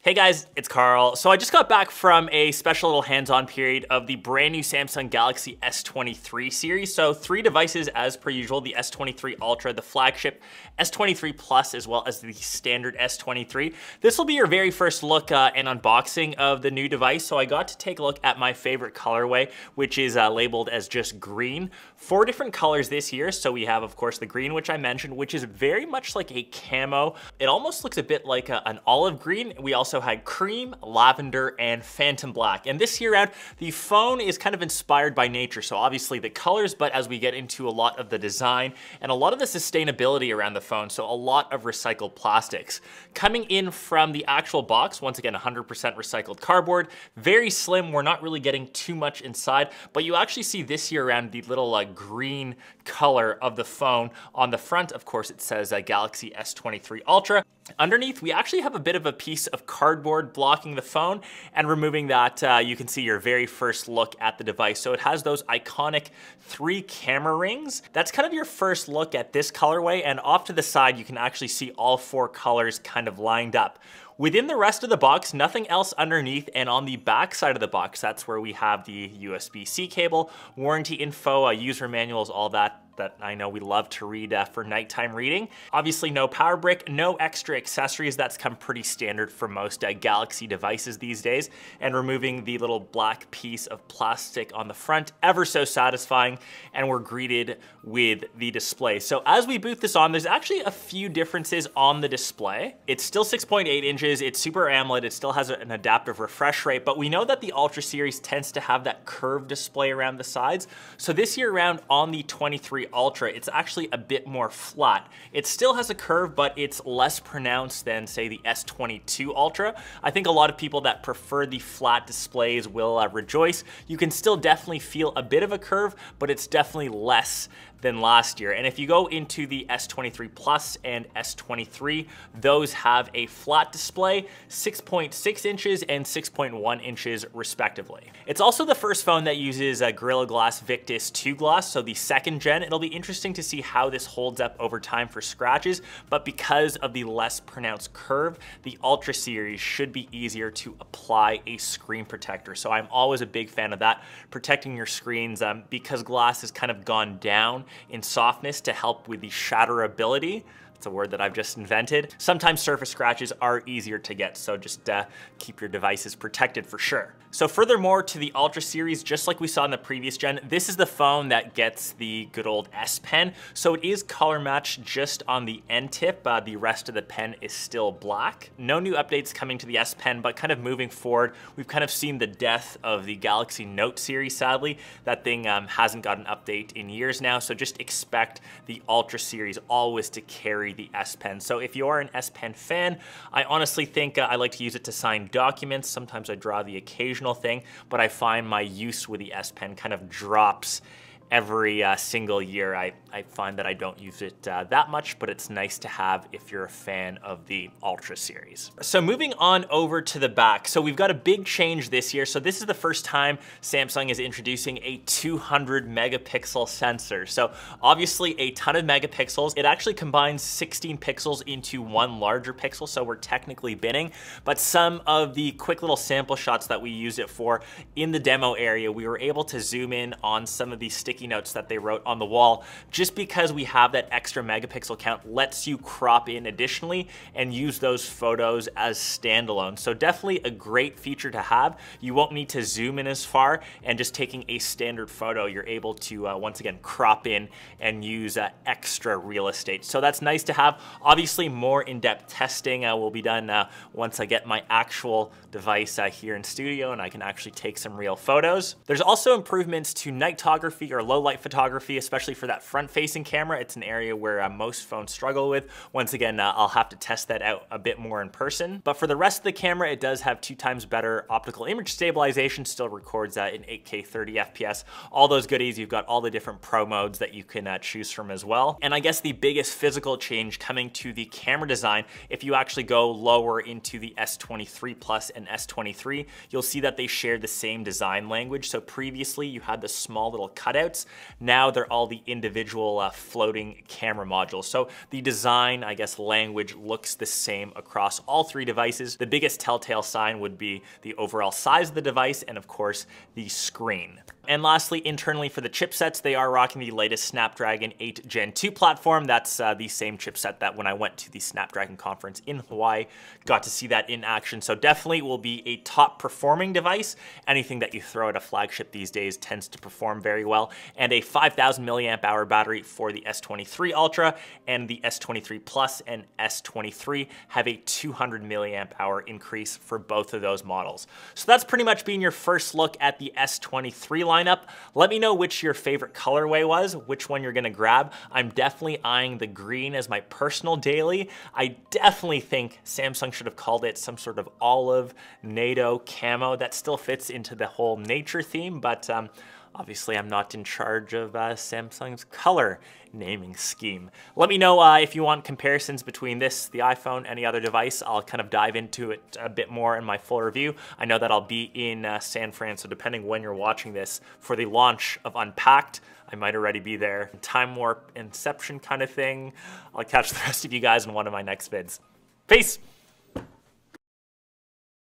Hey guys, it's Carl. So I just got back from a special little hands-on period of the brand new Samsung Galaxy S23 series. So 3 devices as per usual, the S23 Ultra, the flagship S23 Plus, as well as the standard S23. This will be your very first look and unboxing of the new device. So I got to take a look at my favorite colorway, which is labeled as just green. 4 different colors this year. So we have, of course, the green, which I mentioned, which is very much like a camo. It almost looks a bit like an olive green. We also had cream, lavender, and phantom black. And this year round, the phone is kind of inspired by nature. So obviously the colors, but as we get into a lot of the design and a lot of the sustainability around the phone, so a lot of recycled plastics. Coming in from the actual box, once again, 100% recycled cardboard, very slim. We're not really getting too much inside, but you actually see this year around the little green color of the phone. On the front, of course, it says Galaxy S23 Ultra. Underneath, we actually have a bit of a piece of cardboard blocking the phone, and removing that, you can see your very first look at the device. So it has those iconic 3 camera rings. That's kind of your first look at this colorway, and off to the side, you can actually see all 4 colors kind of lined up. Within the rest of the box, nothing else underneath, and on the back side of the box, that's where we have the USB-C cable, warranty info, user manuals, all that I know we love to read for nighttime reading. Obviously no power brick, no extra accessories. That's come pretty standard for most Galaxy devices these days. And removing the little black piece of plastic on the front, ever so satisfying, and we're greeted with the display. So as we boot this on, there's actually a few differences on the display. It's still 6.8 inches, it's Super AMOLED, it still has an adaptive refresh rate, but we know that the Ultra series tends to have that curved display around the sides. So this year around on the 23 Ultra, it's actually a bit more flat. It still has a curve, but it's less pronounced than, say, the S22 Ultra. I think a lot of people that prefer the flat displays will rejoice. You can still definitely feel a bit of a curve, but it's definitely less than last year. And if you go into the S23 Plus and S23, those have a flat display, 6.6 inches and 6.1 inches respectively. It's also the first phone that uses a Gorilla Glass Victus 2 glass, so the 2nd gen. It'll be interesting to see how this holds up over time for scratches, but because of the less pronounced curve, the Ultra series should be easier to apply a screen protector. So I'm always a big fan of that, protecting your screens because glass has kind of gone down in softness to help with the shatterability. It's a word that I've just invented. Sometimes surface scratches are easier to get, so just keep your devices protected for sure. So furthermore to the Ultra series, just like we saw in the previous gen, this is the phone that gets the good old S Pen. So it is color matched just on the end tip. The rest of the pen is still black. No new updates coming to the S Pen, but kind of moving forward, we've kind of seen the death of the Galaxy Note series, sadly. That thing hasn't got an update in years now, so just expect the Ultra series always to carry the S Pen. So if you are an S Pen fan, I honestly think I like to use it to sign documents. Sometimes I draw the occasional thing, but I find my use with the S Pen kind of drops every single year. I find that I don't use it that much, but it's nice to have if you're a fan of the Ultra series. So moving on over to the back. So we've got a big change this year. So this is the first time Samsung is introducing a 200 megapixel sensor. So obviously a ton of megapixels. It actually combines 16 pixels into one larger pixel. So we're technically binning, but some of the quick little sample shots that we used it for in the demo area, we were able to zoom in on some of these sticky notes that they wrote on the wall. Just because we have that extra megapixel count lets you crop in additionally and use those photos as standalone. So definitely a great feature to have. You won't need to zoom in as far, and just taking a standard photo, you're able to once again crop in and use extra real estate. So that's nice to have. Obviously more in-depth testing will be done once I get my actual device here in studio and I can actually take some real photos. There's also improvements to nightography or low light photography, especially for that front facing camera. It's an area where most phones struggle with. Once again, I'll have to test that out a bit more in person. But for the rest of the camera, it does have 2 times better optical image stabilization, still records in 8K 30 FPS. All those goodies, you've got all the different pro modes that you can choose from as well. And I guess the biggest physical change coming to the camera design, if you actually go lower into the S23 Plus and S23, you'll see that they share the same design language. So previously you had the small little cutouts chipsets. Now they're all the individual floating camera modules. So the design, I guess, language looks the same across all three devices. The biggest telltale sign would be the overall size of the device and of course the screen. And lastly, internally for the chipsets, they are rocking the latest Snapdragon 8 Gen 2 platform. That's the same chipset that when I went to the Snapdragon conference in Hawaii, got to see that in action. So definitely will be a top performing device. Anything that you throw at a flagship these days tends to perform very well. And a 5,000 milliamp hour battery for the S23 Ultra, and the S23 Plus and S23 have a 200 milliamp hour increase for both of those models. So that's pretty much been your first look at the S23 lineup. Let me know which your favorite colorway was, which one you're gonna grab. I'm definitely eyeing the green as my personal daily. I definitely think Samsung should have called it some sort of olive NATO camo. That still fits into the whole nature theme, but obviously I'm not in charge of Samsung's color naming scheme. Let me know if you want comparisons between this, the iPhone, any other device. I'll kind of dive into it a bit more in my full review. I know that I'll be in San Fran, so depending when you're watching this, for the launch of Unpacked, I might already be there. Time warp, Inception kind of thing. I'll catch the rest of you guys in one of my next vids. Peace!